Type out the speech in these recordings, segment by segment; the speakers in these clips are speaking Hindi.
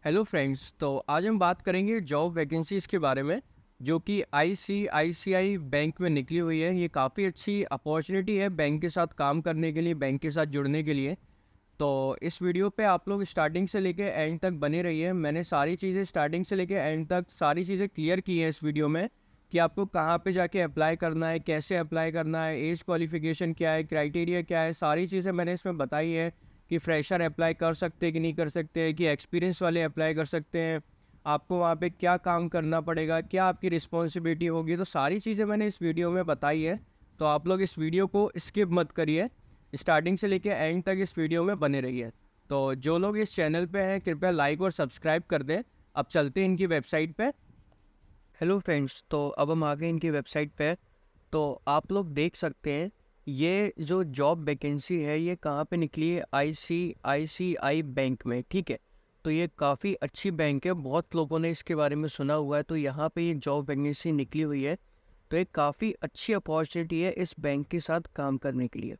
Hello friends. तो आज हम बात करेंगे जॉब वैकेंसीज़ के बारे में, जो कि आईसीआईसीआई बैंक में निकली हुई है। ये काफ़ी अच्छी अपॉर्चुनिटी है बैंक के साथ काम करने के लिए, बैंक के साथ जुड़ने के लिए। तो इस वीडियो पे आप लोग स्टार्टिंग से लेके एंड तक बने रहिए। मैंने सारी चीज़ें स्टार्टिंग से लेके एंड तक सारी चीज़ें क्लियर की हैं इस वीडियो में, कि आपको कहाँ पे जाके अप्लाई करना है, कैसे अप्लाई करना है, एज क्वालिफ़िकेशन क्या है, क्राइटेरिया क्या है, सारी चीज़ें मैंने इसमें बताई है। कि फ्रेशर अप्लाई कर सकते हैं कि नहीं कर सकते, कि एक्सपीरियंस वाले अप्लाई कर सकते हैं, आपको वहाँ पे क्या काम करना पड़ेगा, क्या आपकी रिस्पॉन्सिबिलिटी होगी, तो सारी चीज़ें मैंने इस वीडियो में बताई है। तो आप लोग इस वीडियो को स्किप मत करिए, स्टार्टिंग से लेके एंड तक इस वीडियो में बने रहिए। तो जो लोग इस चैनल पे हैं कृपया लाइक और सब्सक्राइब कर दें। अब चलते हैं इनकी वेबसाइट पे। हेलो फ्रेंड्स, तो अब हम आ गए इनकी वेबसाइट पे। तो आप लोग देख सकते हैं ये जो जॉब वैकेंसी है ये कहाँ पे निकली है, आईसीआईसीआई बैंक में। ठीक है, तो ये काफ़ी अच्छी बैंक है, बहुत लोगों ने इसके बारे में सुना हुआ है। तो यहाँ पे ये जॉब वैकेंसी निकली हुई है, तो एक काफ़ी अच्छी अपॉर्चुनिटी है इस बैंक के साथ काम करने के लिए।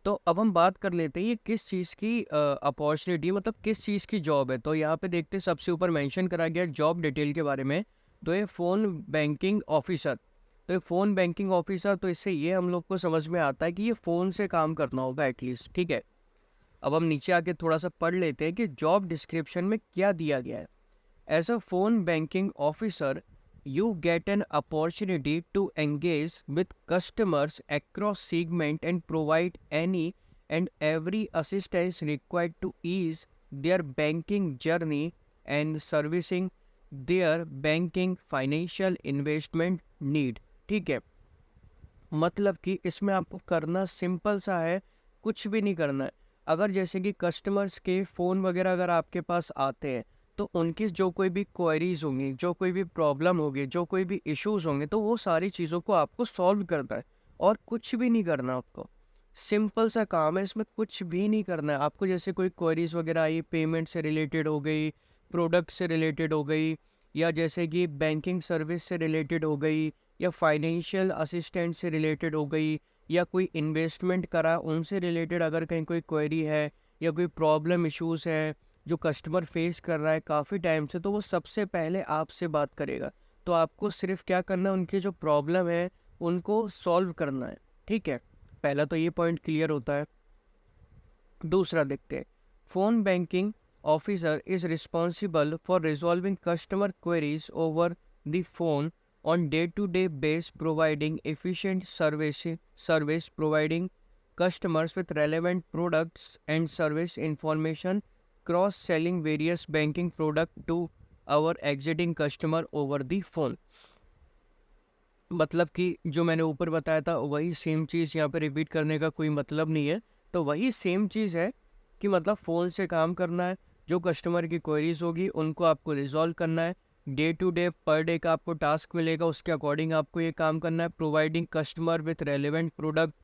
तो अब हम बात कर लेते हैं ये किस चीज़ की अपॉर्चुनिटी, मतलब किस चीज़ की जॉब है। तो यहाँ पे देखते हैं सबसे ऊपर मेंशन करा गया जॉब डिटेल के बारे में। तो ये फ़ोन बैंकिंग ऑफिसर। तो ये फ़ोन बैंकिंग ऑफिसर, तो इससे ये हम लोग को समझ में आता है कि ये फ़ोन से काम करना होगा एटलीस्ट। ठीक है, अब हम नीचे आके थोड़ा सा पढ़ लेते हैं कि जॉब डिस्क्रिप्शन में क्या दिया गया है। As a phone banking officer, you get an opportunity to engage with customers across segment and provide any and every assistance required to ease their banking journey and servicing their banking financial investment need। ठीक है, मतलब कि इसमें आपको करना सिंपल सा है, कुछ भी नहीं करना है। अगर जैसे कि कस्टमर्स के फ़ोन वगैरह अगर आपके पास आते हैं, तो उनकी जो कोई भी क्वेरीज होंगी, जो कोई भी प्रॉब्लम होगी, जो कोई भी इश्यूज होंगे, तो वो सारी चीज़ों को आपको सॉल्व करना है और कुछ भी नहीं करना आपको। सिंपल सा काम है, इसमें कुछ भी नहीं करना है आपको। जैसे कोई क्वेरीज वगैरह आई, पेमेंट से रिलेटेड हो गई, प्रोडक्ट से रिलेटेड हो गई, या जैसे कि बैंकिंग सर्विस से रिलेटेड हो गई, या फाइनेंशियल असिस्टेंट से रिलेटेड हो गई, या कोई इन्वेस्टमेंट करा उनसे रिलेटेड अगर कहीं कोई क्वेरी है, या कोई प्रॉब्लम इश्यूज है जो कस्टमर फेस कर रहा है काफ़ी टाइम से, तो वो सबसे पहले आपसे बात करेगा। तो आपको सिर्फ क्या करना है, उनकी जो प्रॉब्लम है उनको सॉल्व करना है। ठीक है, पहला तो ये पॉइंट क्लियर होता है। दूसरा देखते हैं, phone banking officer is responsible for resolving customer queries over the phone on day-to-day base, providing efficient service providing customers with relevant products and service information, cross-selling various banking product to our exiting customer over the phone। मतलब कि जो मैंने ऊपर बताया था वही सेम चीज़ यहाँ पे रिपीट करने का कोई मतलब नहीं है। तो वही सेम चीज़ है कि मतलब फ़ोन से काम करना है, जो कस्टमर की क्वेरीज होगी उनको आपको रिजॉल्व करना है। डे टू डे पर डे का आपको टास्क मिलेगा, उसके अकॉर्डिंग आपको ये काम करना है। Providing customer with relevant product,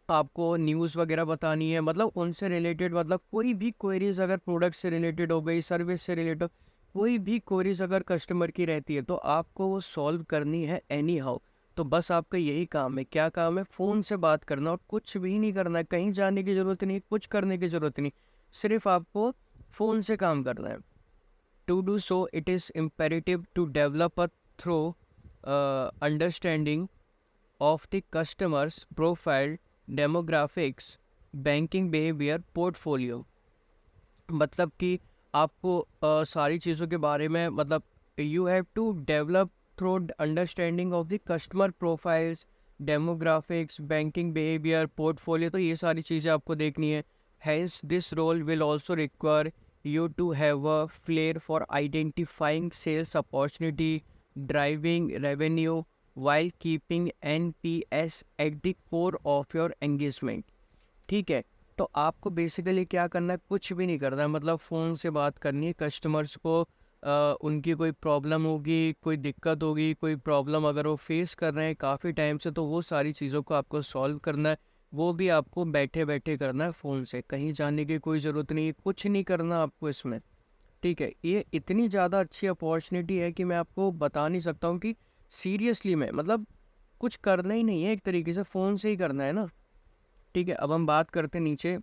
आपको न्यूज़ वगैरह बतानी है, मतलब उनसे रिलेटेड, मतलब कोई भी क्वेरीज अगर प्रोडक्ट से रिलेटेड हो गई, सर्विस से रिलेटेड कोई भी क्वेरीज अगर कस्टमर की रहती है, तो आपको वो सॉल्व करनी है एनी हाउ। तो बस आपका यही काम है। क्या काम है? फ़ोन से बात करना, और कुछ भी नहीं करना है, कहीं जाने की ज़रूरत नहीं, कुछ करने की ज़रूरत नहीं, सिर्फ आपको फ़ोन से काम करना है। To do so, it is imperative to develop a thorough understanding of the customer's profile, demographics, banking behavior, portfolio। मतलब कि आपको सारी चीज़ों के बारे में, मतलब you have to develop through understanding of the customer profiles, demographics, banking behaviour, portfolio, तो ये सारी चीज़ें आपको देखनी है। Hence this role will also require you to have a flair for identifying sales opportunity, driving revenue while keeping NPS at the core of your engagement। ठीक है, तो आपको बेसिकली क्या करना है, कुछ भी नहीं करना है, मतलब फ़ोन से बात करनी है कस्टमर्स को। उनकी कोई प्रॉब्लम होगी, कोई दिक्कत होगी, कोई प्रॉब्लम अगर वो फेस कर रहे हैं काफ़ी टाइम से, तो वो सारी चीज़ों को आपको सॉल्व करना है। वो भी आपको बैठे बैठे करना है फ़ोन से, कहीं जाने की कोई ज़रूरत नहीं है, कुछ नहीं करना आपको इसमें। ठीक है, ये इतनी ज़्यादा अच्छी अपॉर्चुनिटी है कि मैं आपको बता नहीं सकता हूँ कि सीरियसली में, मतलब कुछ करना ही नहीं है, एक तरीके से फ़ोन से ही करना है ना। ठीक है, अब हम बात करते हैं नीचे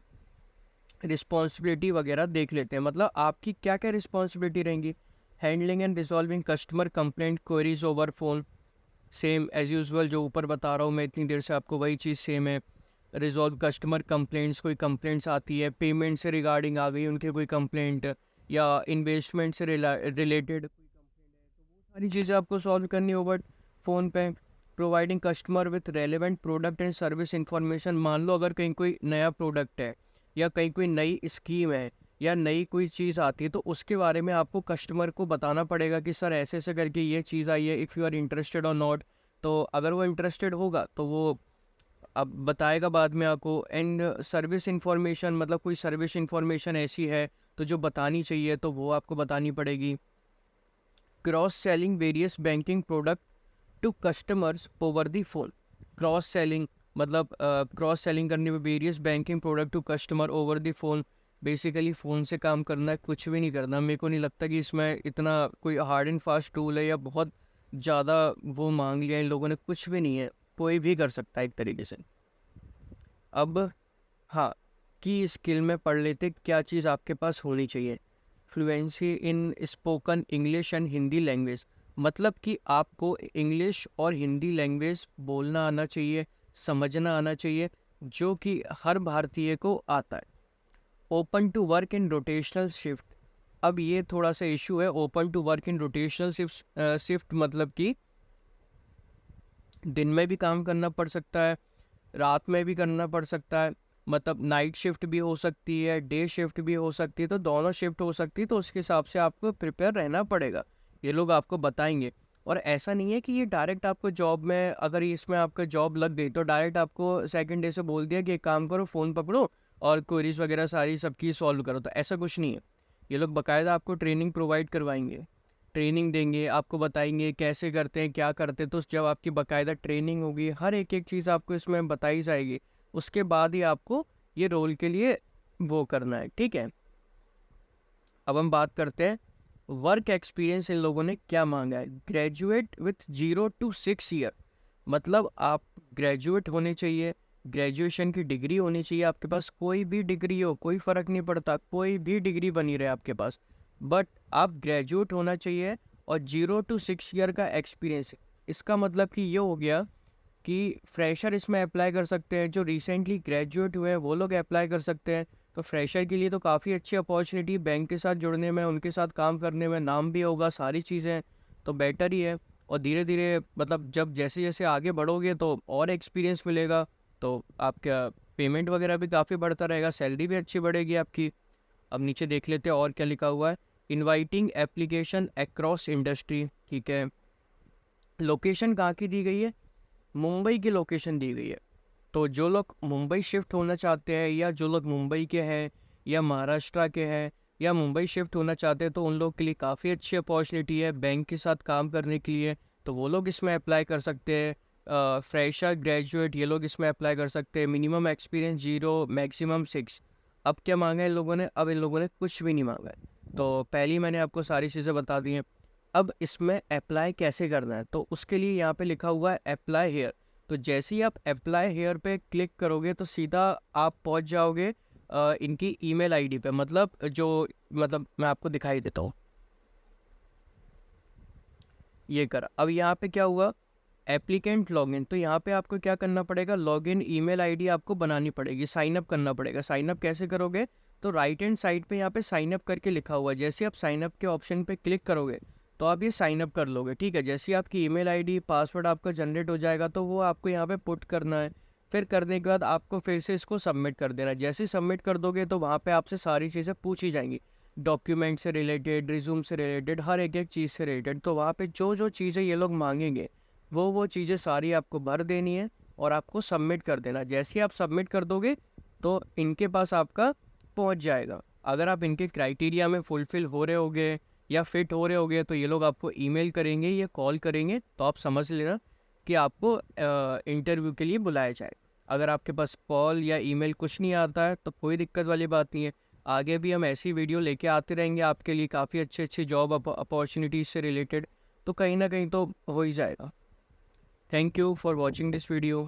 रिस्पॉन्सिबिलिटी वगैरह देख लेते हैं। मतलब आपकी क्या क्या रिस्पॉन्सिबिलिटी रहेंगी। Handling and resolving customer complaint queries over phone, same as usual जो ऊपर बता रहा हूँ मैं इतनी देर से आपको, वही चीज़ सेम है। रिजॉल्व कस्टमर कंप्लेंट्स, कोई कंप्लेंट्स आती है पेमेंट से रिगार्डिंग आ गई उनकी कोई कंप्लेंट, या इन्वेस्टमेंट से रिलेटेड कोई कंप्लेंट है, तो वो सारी चीज़ें आपको सॉल्व करनी ओवर फ़ोन पे। Providing customer with relevant product and service information, मान लो अगर कहीं कोई नया प्रोडक्ट है या कहीं कोई नई स्कीम है या नई कोई चीज़ आती है, तो उसके बारे में आपको कस्टमर को बताना पड़ेगा कि सर ऐसे ऐसे करके ये चीज़ आई है, इफ़ यू आर इंटरेस्टेड और नॉट। तो अगर वो इंटरेस्टेड होगा तो वो अब बताएगा बाद में आपको। एंड सर्विस इंफॉर्मेशन, मतलब कोई सर्विस इंफॉर्मेशन ऐसी है तो जो बतानी चाहिए तो वो आपको बतानी पड़ेगी। Cross selling various banking product to customers over the phone. Cross selling मतलब क्रॉस सेलिंग करने में various banking product to customer over the phone. Basically phone से काम करना है, कुछ भी नहीं करना। मेरे को नहीं लगता कि इसमें इतना कोई हार्ड एंड फास्ट टूल है या बहुत ज़्यादा वो मांग लिया इन लोगों ने, कुछ भी नहीं है, कोई भी कर सकता है एक तरीके से। अब हाँ, की स्किल में पढ़ लेते क्या चीज़ आपके पास होनी चाहिए। Fluency in spoken English and Hindi language, मतलब कि आपको इंग्लिश और हिंदी लैंग्वेज बोलना आना चाहिए, समझना आना चाहिए, जो कि हर भारतीय को आता है। Open to work in rotational shift, अब ये थोड़ा सा इशू है। Open to work in rotational shift मतलब कि दिन में भी काम करना पड़ सकता है, रात में भी करना पड़ सकता है, मतलब नाइट शिफ्ट भी हो सकती है, डे शिफ्ट भी हो सकती है, तो दोनों शिफ्ट हो सकती है, तो उसके हिसाब से आपको प्रिपेयर रहना पड़ेगा। ये लोग आपको बताएंगे। और ऐसा नहीं है कि ये डायरेक्ट आपको जॉब में, अगर इसमें आपका जॉब लग गई तो डायरेक्ट आपको सेकंड डे से बोल दिया कि एक काम करो, फ़ोन पकड़ो और क्वेरीज वगैरह सारी सबकी सॉल्व करो, तो ऐसा कुछ नहीं है। ये लोग बाकायदा आपको ट्रेनिंग प्रोवाइड करवाएंगे, ट्रेनिंग देंगे, आपको बताएंगे कैसे करते हैं क्या करते हैं। तो जब आपकी बाकायदा ट्रेनिंग होगी, हर एक एक चीज़ आपको इसमें बताई जाएगी, उसके बाद ही आपको ये रोल के लिए वो करना है, ठीक है। अब हम बात करते हैं वर्क एक्सपीरियंस इन लोगों ने क्या मांगा है। ग्रेजुएट विथ 0 to 6 ईयर, मतलब आप ग्रेजुएट होने चाहिए, ग्रेजुएशन की डिग्री होनी चाहिए आपके पास, कोई भी डिग्री हो कोई फ़र्क नहीं पड़ता, कोई भी डिग्री बनी रहे आपके पास, बट आप ग्रेजुएट होना चाहिए। और 0 to 6 ईयर का एक्सपीरियंस, इसका मतलब कि ये हो गया कि फ्रेशर इसमें अप्लाई कर सकते हैं, जो रिसेंटली ग्रेजुएट हुए हैं वो लोग अप्लाई कर सकते हैं। तो फ्रेशर के लिए तो काफ़ी अच्छी अपॉर्चुनिटी, बैंक के साथ जुड़ने में, उनके साथ काम करने में, नाम भी होगा, सारी चीज़ें, तो बेटर ही है। और धीरे धीरे मतलब जब जैसे जैसे आगे बढ़ोगे तो और एक्सपीरियंस मिलेगा, तो आपका पेमेंट वगैरह भी काफ़ी बढ़ता रहेगा, सैलरी भी अच्छी बढ़ेगी आपकी। अब नीचे देख लेते हैं और क्या लिखा हुआ है। इनवाइटिंग एप्लीकेशन अक्रॉस इंडस्ट्री, ठीक है। लोकेशन कहाँ की दी गई है, मुंबई की लोकेशन दी गई है। तो जो लोग मुंबई शिफ्ट होना चाहते हैं, या जो लोग मुंबई के हैं या महाराष्ट्र के हैं या मुंबई शिफ्ट होना चाहते हैं, तो उन लोग के लिए काफ़ी अच्छी अपॉर्चुनिटी है बैंक के साथ काम करने के लिए, तो वो लोग इसमें अप्लाई कर सकते हैं। फ्रेशर, ग्रेजुएट, ये लोग इसमें अप्लाई कर सकते हैं। Minimum experience 0, maximum 6। अब क्या मांगा है इन लोगों ने, अब इन लोगों ने कुछ भी नहीं मांगा है। तो पहली मैंने आपको सारी चीज़ें बता दी हैं। अब इसमें अप्लाई कैसे करना है, तो उसके लिए यहाँ पे लिखा हुआ है अप्लाई हेयर। तो जैसे ही आप अप्लाई हेयर पे क्लिक करोगे तो सीधा आप पहुँच जाओगे इनकी ईमेल आईडी पे, मतलब मैं आपको दिखाई देता हूँ, ये कर। अब यहाँ पे क्या हुआ, एप्लीकेंट लॉगिन, तो यहाँ पे आपको क्या करना पड़ेगा, लॉगिन ईमेल आईडी आपको बनानी पड़ेगी, साइन अप करना पड़ेगा। साइन अप कैसे करोगे, तो राइट हैंड साइड पे यहाँ पे साइन अप करके लिखा हुआ है, जैसे आप साइन अप के ऑप्शन पे क्लिक करोगे तो आप ये साइन अप कर लोगे, ठीक है। जैसे ही आपकी ईमेल आईडी पासवर्ड आपका जनरेट हो जाएगा तो वो आपको यहाँ पे पुट करना है। फिर करने के बाद आपको फिर से इसको सबमिट कर देना है। जैसे ही सबमिट कर दोगे तो वहाँ पे आपसे सारी चीज़ें पूछी जाएंगी, डॉक्यूमेंट से रिलेटेड, रिज्यूम से रिलेटेड, हर एक एक चीज़ से रिलेटेड। तो वहाँ पे जो जो चीज़ें ये लोग मांगेंगे वो चीज़ें सारी आपको भर देनी है और आपको सबमिट कर देना। जैसे ही आप सबमिट कर दोगे तो इनके पास आपका पहुंच जाएगा। अगर आप इनके क्राइटेरिया में फुलफ़िल हो रहे होगे या फिट हो रहे होगे तो ये लोग आपको ईमेल करेंगे या कॉल करेंगे, तो आप समझ लेना कि आपको इंटरव्यू के लिए बुलाया जाए। अगर आपके पास कॉल या ईमेल कुछ नहीं आता है तो कोई दिक्कत वाली बात नहीं है। आगे भी हम ऐसी वीडियो लेके आते रहेंगे आपके लिए, काफ़ी अच्छी अच्छी जॉब अपॉर्चुनिटीज़ से रिलेटेड, तो कहीं ना कहीं तो हो ही जाएगा। Thank you for watching this video.